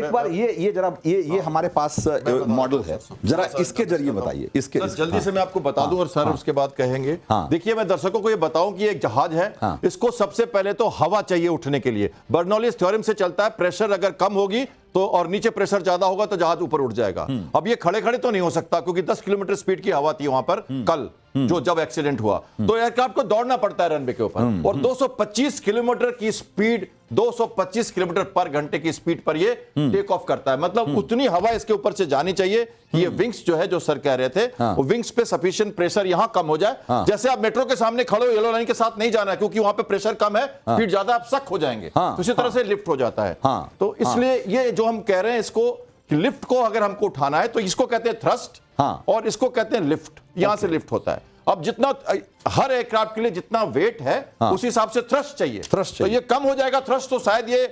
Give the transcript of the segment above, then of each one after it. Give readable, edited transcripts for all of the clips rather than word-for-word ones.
एक बार ये जरा ये हमारे पास मॉडल है, जरा इसके जरिए बताइए। इसके जल्दी से मैं आपको बता दूं और सर उसके बाद कहेंगे। देखिए, मैं दर्शकों को ये बताऊं कि एक जहाज है, इसको सबसे पहले तो हवा चाहिए उठने के लिए। बर्नौलीज थ्योरम से चलता है, प्रेशर अगर कम होगी तो और नीचे प्रेशर ज्यादा होगा तो जहाज ऊपर उठ जाएगा। अब ये खड़े खड़े तो नहीं हो सकता, क्योंकि 10 किलोमीटर स्पीड की हवा थी वहां पर कल जो जब एक्सीडेंट हुआ, तो एयरक्राफ्ट को दौड़ना पड़ता है रनवे के ऊपर, और 225 किलोमीटर की स्पीड, 225 किलोमीटर पर घंटे की स्पीड पर ये टेक ऑफ करता है। मतलब उतनी हवा इसके ऊपर से जानी चाहिए कि ये विंग्स जो है, जो सर कह रहे थे, वो विंग्स पे सफिशिएंट प्रेशर यहां कम हो जाए। जैसे आप मेट्रो के सामने खड़े हो, येलो लाइन के साथ नहीं जाना है, क्योंकि वहां पे प्रेशर कम है, स्पीड ज्यादा, आप सक हो जाएंगे। तो इसी तरह से लिफ्ट हो जाता है। तो इसलिए ये जो हम कह रहे हैं, इसको लिफ्ट को अगर हमको उठाना है तो इसको कहते हैं थ्रस्ट, और इसको कहते हैं लिफ्ट। यहां से लिफ्ट होता है। अब जितना हर एयरक्राफ्ट के लिए जितना वेट है, उस हिसाब से थ्रस्ट चाहिए। तो ये कम हो जाएगा थ्रस्ट, तो शायद ये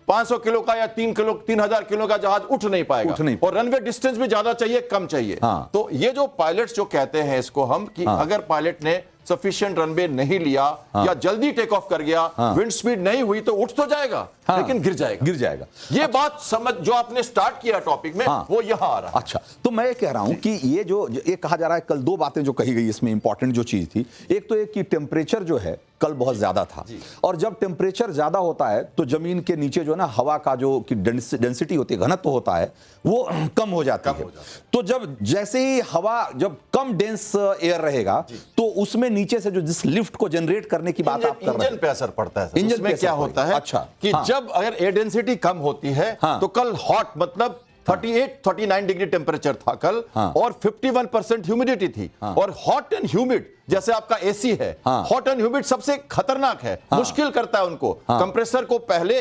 500 किलो का या 3000 किलो का जहाज उठ नहीं पाएगा। और रनवे डिस्टेंस भी ज्यादा चाहिए, कम चाहिए। तो ये जो पायलट्स जो कहते हैं इसको हम, कि अगर पायलट ने सफिशिएंट रनवे नहीं लिया या जल्दी टेक ऑफ कर गया, विंड स्पीड नहीं हुई, तो उठ तो जाएगा, लेकिन गिर जाएगा। ये बात समझ, जो आपने स्टार्ट किया टॉपिक में, वो यहां आ रहा है। अच्छा, तो मैं कह रहा हूं कि ये जो ये कहा जा रहा है, कल दो बातें जो कही गई इसमें इंपॉर्टेंट जो चीज थी, एक तो एक कि टेम्परेचर जो है कल बहुत ज्यादा था, और जब टेम्परेचर ज्यादा होता है तो जमीन के नीचे जो है ना, हवा का जो कि डेंसिटी होती है, घनत्व होता है, वो कम हो जाती है। तो जब जैसे ही हवा, जब कम डेंस एयर रहेगा, तो उसमें नीचे से जो जिस लिफ्ट को जनरेट करने की बात आप कर रहे हैं, इंजन पे असर पड़ता है। इंजन में क्या होता है, अच्छा, कि जब अगर एयर डेंसिटी कम होती है, तो कल हॉट, मतलब 38-39 डिग्री टेम्परेचर था कल, और 51% ह्यूमिडिटी थी। और हॉट एंड ह्यूमिड, जैसे आपका एसी है, हॉट एंड ह्यूमिड सबसे खतरनाक है, मुश्किल करता है उनको। कंप्रेसर को पहले,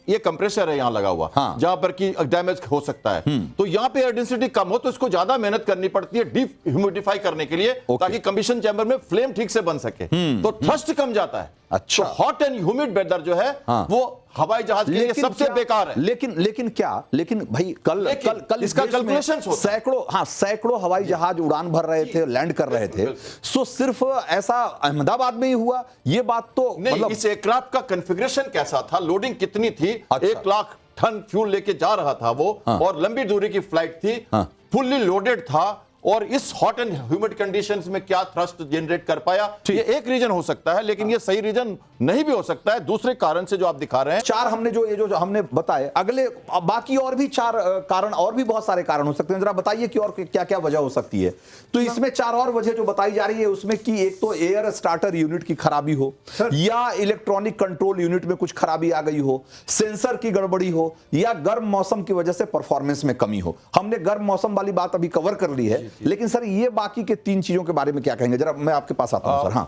ये कंप्रेसर है यहां लगा हुआ, जहां पर कि डैमेज हो सकता है। तो यहां पे एयर डेंसिटी कम हो तो इसको ज्यादा मेहनत करनी पड़ती है डीप ह्यूमिडिफाई करने के लिए, ताकि कंबशन चैम्बर में फ्लेम ठीक से बन सके। तो थ्रस्ट कम जाता है। अच्छा, तो हॉट एंड ह्यूमिड वेदर जो है, वो हवाई जहाज के लिए सबसे बेकार है। लेकिन भाई कल इसका कैलकुलेशंस होता है। सैकड़ों हवाई जहाज उड़ान भर रहे थे, लैंड कर रहे थे। सो सिर्फ ऐसा अहमदाबाद में ही हुआ, ये बात तो नहीं, मतलब इस एयरक्राफ्ट का कॉन्फ़िगरेशन कैसा था, लोडिंग कितनी थी? 1 लाख टन फ्यूल लेके जा रहा था वो, और लंबी दूरी की फ्लाइट थी, फुल्ली लोडेड था, और इस हॉट एंड ह्यूमिड कंडीशंस में क्या थ्रस्ट जनरेट कर पाया, ये एक रीजन हो सकता है, लेकिन ये सही रीजन नहीं भी हो सकता है, दूसरे कारण से जो आप दिखा रहे हैं। चार हमने जो हमने बताए, अगले बाकी और भी 4 कारण, और भी बहुत सारे कारण हो सकते हैं। जरा बताइए कि और क्या क्या वजह हो सकती है। तो इसमें 4 और वजह जो बताई जा रही है उसमें कि एक तो एयर स्टार्टर यूनिट की खराबी हो, या इलेक्ट्रॉनिक कंट्रोल यूनिट में कुछ खराबी आ गई हो, सेंसर की गड़बड़ी हो, या गर्म मौसम की वजह से परफॉर्मेंस में कमी हो। हमने गर्म मौसम वाली बात अभी कवर कर ली है, लेकिन सर ये बाकी के 3 चीजों के बारे में क्या कहेंगे? जरा मैं आपके पास आता हूं सर।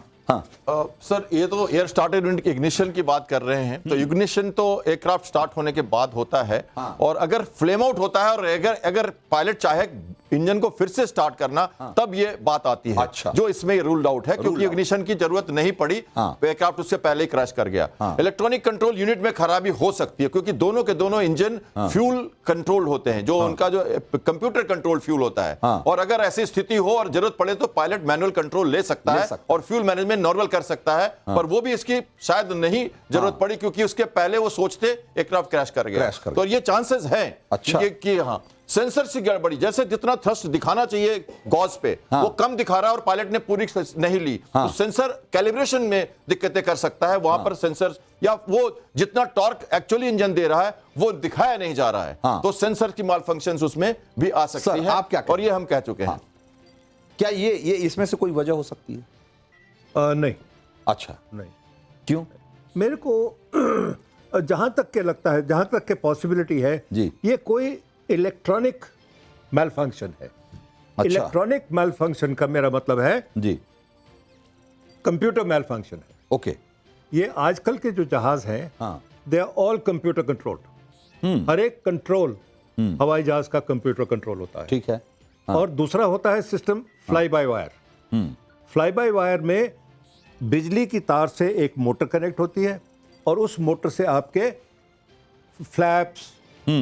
सर, ये तो एयर स्टार्टर यूनिट इग्निशन की बात कर रहे हैं। तो इग्निशन तो एयरक्राफ्ट स्टार्ट होने के बाद होता है, और अगर फ्लेम आउट होता है, और अगर पायलट चाहे इंजन को फिर से स्टार्ट करना, तब ये बात आती है। अच्छा। जो इसमें रूल्ड आउट है, क्योंकि इग्निशन की जरूरत नहीं पड़ी, एयरक्राफ्ट उससे पहले ही क्रैश कर गया। इलेक्ट्रॉनिक कंट्रोल यूनिट में खराबी हो सकती है, क्योंकि दोनों के दोनों इंजन फ्यूल कंट्रोल होते हैं, जो उनका जो कंप्यूटर कंट्रोल फ्यूल होता है। और अगर ऐसी स्थिति हो और जरूरत पड़े तो पायलट मैनुअल कंट्रोल ले सकता है, और फ्यूल मैनेजमेंट नॉर्मल कर सकता है। पर वो भी इसकी शायद नहीं जरूरत पड़ी, क्योंकि उसके पहले वो सोचते एयरक्राफ्ट क्रैश कर गया। तो ये चांसेस हैं। अच्छा। कि हाँ, सेंसर से गड़बड़ी, जैसे जितना थ्रस्ट दिखाना चाहिए गॉज पे, वो कम दिखा रहा है, और पायलट ने पूरी नहीं ली, तो सेंसर कैलिब्रेशन में दिक्कतें कर सकता है। वहां पर सेंसर, या वो जितना टॉर्क एक्चुअली इंजन दे रहा है वो दिखाया नहीं जा रहा है, तो सेंसर की माल फंक्शंस उसमें भी आ सकती है। आप क्या और ये हम कह चुके हैं। क्या ये इसमें से कोई वजह हो सकती है? नहीं। अच्छा, नहीं। क्यों? मेरे को जहां तक के लगता है, जहां तक के पॉसिबिलिटी है जी, ये कोई इलेक्ट्रॉनिक मैल फंक्शन है। अच्छा। इलेक्ट्रॉनिक मैल फंक्शन का मेरा मतलब है जी, कंप्यूटर मैल फंक्शन है। ओके। ये आजकल के जो जहाज हैं, they are all computer controlled. हर एक कंट्रोल हवाई जहाज का कंप्यूटर कंट्रोल होता है। ठीक है। और दूसरा होता है system fly by wire. Fly by wire में बिजली की तार से एक मोटर कनेक्ट होती है, और उस मोटर से आपके फ्लैप्स,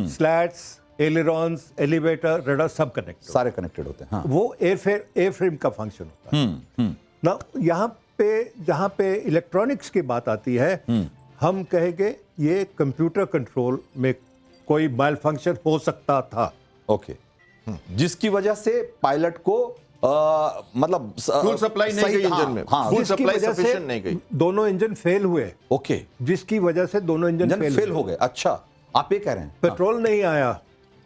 स्लैट्स, एलिरॉन्स, एलिवेटर, रडार सब कनेक्ट, सारे कनेक्टेड होते हैं। वो एयर फ्रेम का फंक्शन होता है ना। यहाँ पे जहाँ पे इलेक्ट्रॉनिक्स की बात आती है, हम कहेंगे ये कंप्यूटर कंट्रोल में कोई माल फंक्शन हो सकता था। ओके, जिसकी वजह से पायलट को मतलब फ्यूल सप्लाई नहीं गई इंजन में, फ्यूल जिसकी सप्लाई वजह से सफिशिएंट नहीं गई, दोनों इंजन फेल हुए। ओके, जिसकी वजह से दोनों इंजन फेल हो गए। अच्छा, आप ये कह रहे हैं पेट्रोल नहीं आया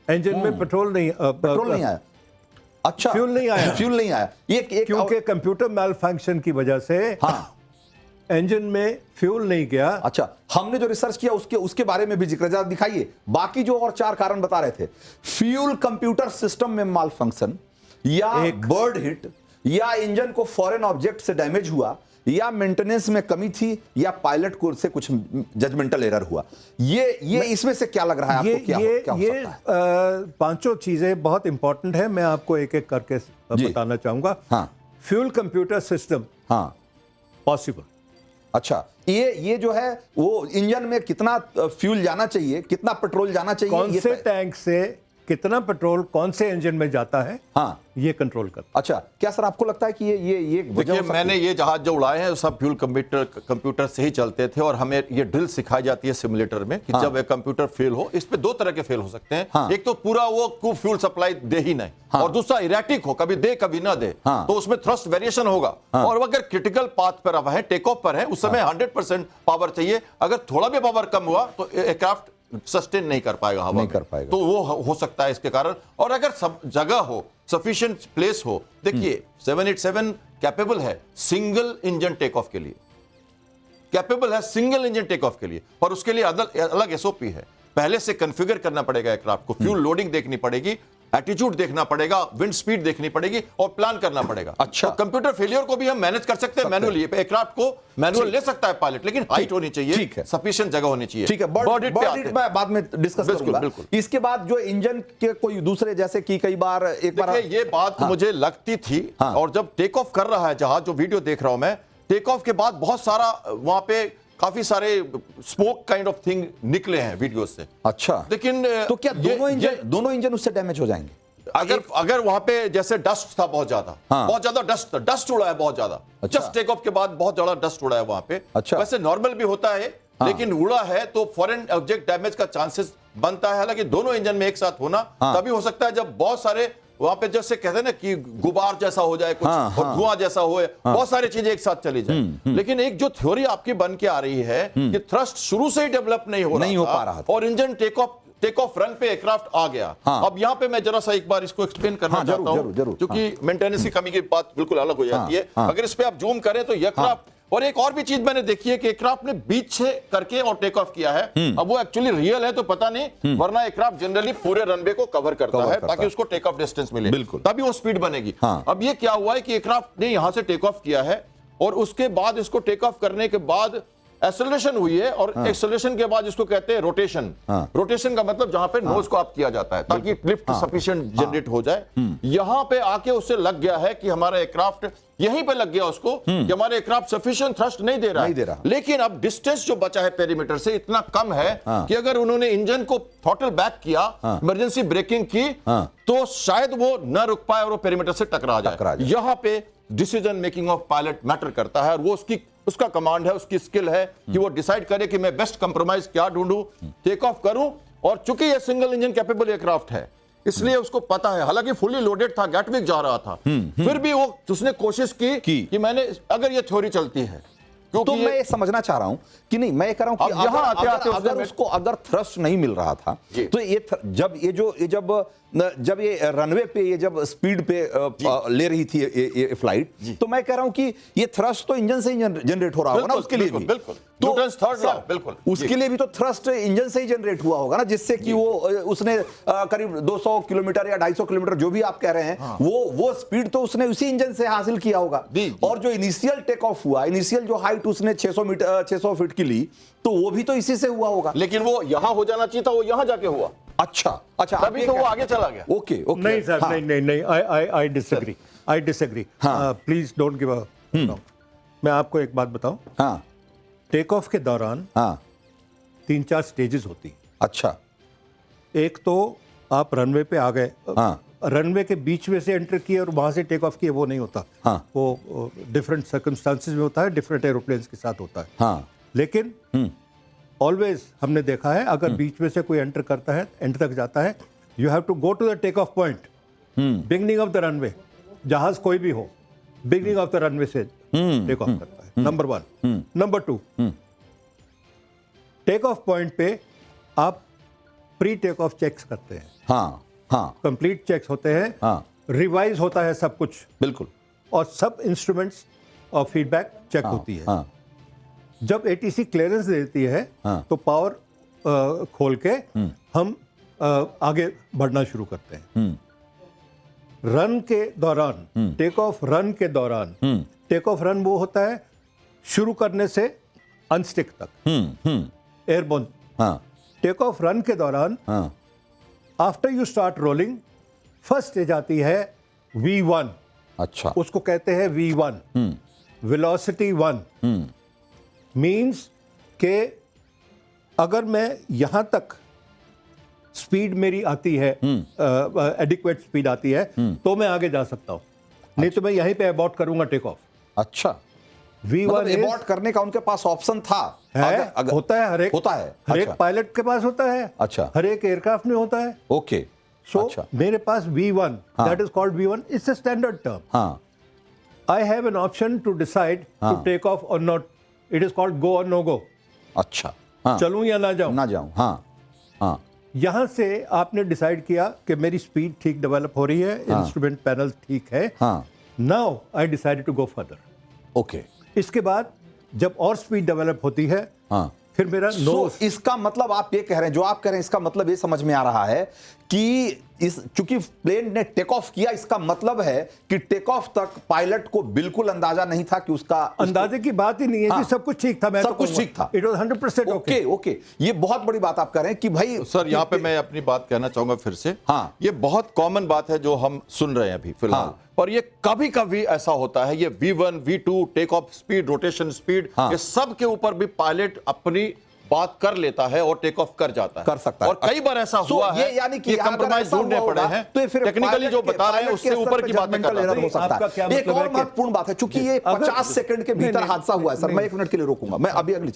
इंजन में, पेट्रोल नहीं आया। अच्छा, फ्यूल नहीं आया, फ्यूल नहीं आया, ये क्योंकि कंप्यूटर मैल फंक्शन की वजह से इंजन में फ्यूल नहीं गया। अच्छा, हमने जो रिसर्च किया उसके बारे में भी जिक्र जरा दिखाइए। बाकी जो और 4 कारण बता रहे थे, फ्यूल कंप्यूटर सिस्टम में माल फंक्शन, या बर्ड हिट, या इंजन को फॉरेन ऑब्जेक्ट से डैमेज हुआ, या मेंटेनेंस में कमी थी, या पायलट को से कुछ जजमेंटल एरर हुआ। ये इसमें से क्या लग रहा है आपको? क्या हो सकता है? 5 चीजें बहुत इंपॉर्टेंट है, मैं आपको एक एक करके बताना चाहूंगा। हाँ, फ्यूल कंप्यूटर सिस्टम, हाँ, पॉसिबल। अच्छा, ये जो है वो इंजन में कितना फ्यूल जाना चाहिए, कितना पेट्रोल जाना चाहिए, कौन से टैंक से कितना पेट्रोल कौन से इंजन में जाता है, हाँ, ये कंट्रोल कर। अच्छा, क्या सर आपको लगता है कि ये देखिए, मैंने ये जहाज जो उड़ाए हैं सब फ्यूल कंप्यूटर से ही चलते थे, और हमें ये ड्रिल सिखाई जाती है सिमुलेटर में कि जब एक कंप्यूटर फेल हो, इस पे 2 तरह के फेल हो सकते हैं। एक तो पूरा वो फ्यूल सप्लाई दे ही नहीं, और दूसरा इरेटिक हो, कभी दे कभी ना दे, तो उसमें थ्रस्ट वेरिएशन होगा। और अगर क्रिटिकल पाथ पर है, टेक ऑफ पर है, उस समय 100% पावर चाहिए। अगर थोड़ा भी पावर कम हुआ तो एयरक्राफ्ट सस्टेन नहीं कर पाएगा, हवा नहीं कर पाएगा, तो वो हो सकता है इसके कारण। और अगर सब जगह हो, सफिशिएंट प्लेस हो, देखिए 787 कैपेबल है सिंगल इंजन टेक ऑफ के लिए, कैपेबल है सिंगल इंजन टेक ऑफ के लिए, और उसके लिए अलग एसओपी है। पहले से कॉन्फ़िगर करना पड़ेगा एयरक्राफ्ट को, फ्यूल लोडिंग देखनी पड़ेगी, एटीट्यूड देखना पड़ेगा, विंड स्पीड देखनी पड़ेगी, और प्लान करना पड़ेगा। अच्छा, तो कंप्यूटर फेलियर को भी हम मैनेज कर सकते हैं मैनुअली। एयरक्राफ्ट को मैनुअल ले सकता है पायलट, लेकिन हाइट होनी चाहिए, सफिशिएंट जगह होनी चाहिए। ठीक है, बर्ड हिट मैं बाद में डिस्कस करूंगा। इसके बाद जो इंजन के कोई दूसरे, जैसे कि कई बार ये बात मुझे लगती थी, और जब टेक ऑफ कर रहा है जहाज, जो वीडियो देख रहा हूं मैं, टेक ऑफ के बाद बहुत सारा वहां पे काफी सारे स्मोक काइंड ऑफ थिंग निकले हैं वीडियो से। अच्छा, लेकिन तो क्या दोनों इंजन उससे डैमेज हो जाएंगे? अगर वहां पे जैसे डस्ट था, बहुत ज्यादा डस्ट उड़ा है, बहुत ज्यादा। अच्छा, जस्ट टेक ऑफ के बाद बहुत ज्यादा डस्ट उड़ा है वहां पे। अच्छा, वैसे नॉर्मल भी होता है, लेकिन उड़ा है तो फॉरेन ऑब्जेक्ट डैमेज का चांसेस बनता है। हालांकि दोनों इंजन में एक साथ होना तभी हो सकता है जब बहुत सारे वहां पे, जैसे कहते हैं ना कि गुबार जैसा हो जाए कुछ, और धुआं जैसा हो, बहुत सारी चीजें एक साथ चली जाए। लेकिन एक जो थ्योरी आपकी बन के आ रही है कि थ्रस्ट शुरू से ही डेवलप नहीं हो पा रहा था, और इंजन टेक ऑफ रन पे एयरक्राफ्ट आ गया। अब यहां पे मैं जरा सा एक बार इसको एक्सप्लेन करना चाहता हूं, क्योंकि मेंटेनेंस की कमी की बात बिल्कुल अलग हो जाती है। अगर इस पे आप जूम करें तो एयरक्राफ्ट, और एक और भी चीज मैंने देखी है कि एयरक्राफ्ट ने बीच से करके और टेक ऑफ किया है। अब वो एक्चुअली रियल है तो पता नहीं, वरना एयरक्राफ्ट जनरली पूरे रनवे को कवर करता है ताकि उसको टेक ऑफ डिस्टेंस मिले, बिल्कुल, तभी वो स्पीड बनेगी। अब ये क्या हुआ है कि एयरक्राफ्ट ने यहां से टेक ऑफ किया है, और उसके बाद इसको टेक ऑफ करने के बाद एक्सेलरेशन हुई है, और एक्सेलरेशन के बाद इसको कहते हैं रोटेशन। रोटेशन का मतलब जहां पे नोज को अप किया जाता है ताकि लिफ्ट सफिशिएंट जनरेट हो जाए। यहां पे आके उससे लग गया है कि हमारा एयरक्राफ्ट, यहीं पे लग गया उसको कि हमारा एयरक्राफ्ट सफिशिएंट थ्रस्ट नहीं दे रहा। लेकिन अब डिस्टेंस जो बचा है पेरीमीटर से इतना कम है कि अगर उन्होंने इंजन को थ्रॉटल बैक किया, इमरजेंसी ब्रेकिंग की, तो शायद वो न रुक पाए और वो पेरीमीटर से टकरा जाए। यहां पे decision making of pilot matter करता है, और वो उसका कमांड है, उसकी स्किल है कि वो डिसाइड करे कि मैं बेस्ट कंप्रोमाइज क्या ढूंढूं, टेक ऑफ करूं। और चूंकि ये सिंगल इंजन कैपेबल एयरक्राफ्ट है, इसलिए उसको पता है, हालांकि फुली लोडेड था, गैटविक जा रहा था, फिर भी वो उसने कोशिश की कि मैंने, अगर ये थ्योरी चलती है, तो मैं ये समझना चाह रहा हूं कि नहीं, मैं ये कह रहा हूं कि अगर उसको थ्रस्ट नहीं मिल रहा था, तो ये जब ये रनवे पे, ये जब स्पीड पे ले रही थी ये फ्लाइट, तो मैं कह रहा हूं कि ये थ्रस्ट तो इंजन से ही जनरेट हो रहा होगा ना, उसके लिए भी बिल्कुल, न्यूटन्स थर्ड लॉ, बिल्कुल उसके लिए भी तो थ्रस्ट इंजन से ही जनरेट हुआ होगा ना, जिससे कि वो उसने करीब 200 किलोमीटर या 250 किलोमीटर जो भी आप कह रहे हैं, वो स्पीड तो उसने उसी इंजन से हासिल किया होगा। और जो इनिशियल टेक ऑफ हुआ, इनिशियल जो हाइट उसने 600 फीट की ली, तो वो भी तो इसी से हुआ होगा। लेकिन वो यहां हो जाना चाहिए था, वो यहां जाके हुआ। अच्छा, तभी तो वो आगे चला गया। ओके, नहीं सर, नहीं, I disagree, please don't give up. मैं आपको एक बात बताऊं, हाँ, टेक ऑफ के दौरान 3-4 स्टेजेस होती हैं। अच्छा, एक तो आप रनवे पे आ गए, रनवे के बीच में से एंटर किए और वहां से टेक ऑफ किए, वो नहीं होता। वो डिफरेंट सर्कमस्टांसेस में होता है, डिफरेंट एरोप्लेन्स के साथ होता है। लेकिन ऑलवेज हमने देखा है, अगर बीच में से कोई एंटर करता है, एंड तक जाता है, you have to go to the take off point, beginning of the runway, जहाज कोई भी हो, बिगनिंग ऑफ द रनवे से टेक ऑफ करता है, number 1। Number 2, take off point पे आप प्री टेक ऑफ चेक्स करते हैं, हाँ हाँ कंप्लीट चेक्स होते हैं, हाँ रिवाइज होता है सब कुछ, बिल्कुल, और सब इंस्ट्रूमेंट्स और फीडबैक चेक होती है। हाँ जब एटीसी क्लियरेंस देती है हाँ। तो पावर खोल के हम आगे बढ़ना शुरू करते हैं। रन के दौरान, टेक ऑफ रन के दौरान, टेक ऑफ रन वो होता है शुरू करने से अनस्टिक तक, एयरबोर्न। हाँ टेक ऑफ रन के दौरान हाँ after you start rolling, first stage आती है V1, अच्छा, उसको कहते हैं V1, वेलोसिटी 1। मीन्स के अगर मैं यहां तक स्पीड मेरी आती है, एडिक्वेट स्पीड आती है, तो मैं आगे जा सकता हूं, नहीं तो मैं यहीं पे अबॉर्ट करूंगा टेक ऑफ। अच्छा, V1 मतलब एबॉर्ट करने का उनके पास ऑप्शन था, है, होता है, हर एक होता है, हर एक अच्छा, पायलट के पास होता है, अच्छा, हर एक एयरक्राफ्ट में होता है। ओके, सो अच्छा, मेरे पास V1, that is called V1, it's a standard term. हाँ I have an option to decide to take off or not. It is called go or no go. अच्छा, हाँ, चलूं या ना जाऊं। ना जाऊं, हाँ हाँ, यहां से आपने डिसाइड किया कि मेरी स्पीड ठीक डेवलप हो रही है, इंस्ट्रूमेंट पैनल ठीक है। हाँ, now I decided to go further. Okay, इसके बाद जब और स्पीड डेवलप होती है, हाँ, फिर मेरा नोज, इसका मतलब आप ये कह रहे हैं, जो आप कह रहे हैं, इसका मतलब ये समझ में आ रहा है कि चूंकि प्लेन ने टेक ऑफ किया, इसका मतलब है कि टेक ऑफ तक पायलट को बिल्कुल अंदाजा नहीं था कि उसका अंदाजे की बात ही नहीं है कि सब कुछ ठीक था। मैं सब कुछ ठीक था, इट वाज 100% ओके ओके। ये बहुत बड़ी बात आप कह रहे हैं कि भाई सर, यहाँ पे मैं अपनी बात कहना चाहूंगा फिर से। हाँ, ये बहुत कॉमन बात है जो हम सुन रहे हैं अभी फिलहाल, और ये कभी कभी ऐसा होता है, ये V1 V2 take off speed, rotation speed, ये सब के ऊपर भी पायलट अपनी बात कर लेता है और टेक ऑफ कर जाता है, कर सकता है। और कई बार ऐसा हुआ है, यानी कि कंप्रोमाइज ढूंढने पड़े हैं, तो फिर टेक्निकली जो बता रहे हैं उससे ऊपर की बातें कर रहे हो सकता है। एक और महत्वपूर्ण बात है, चूंकि ये 50 सेकंड के भीतर हादसा हुआ है सर, मैं 1 मिनट के लिए रोकूंगा, मैं अभी अगली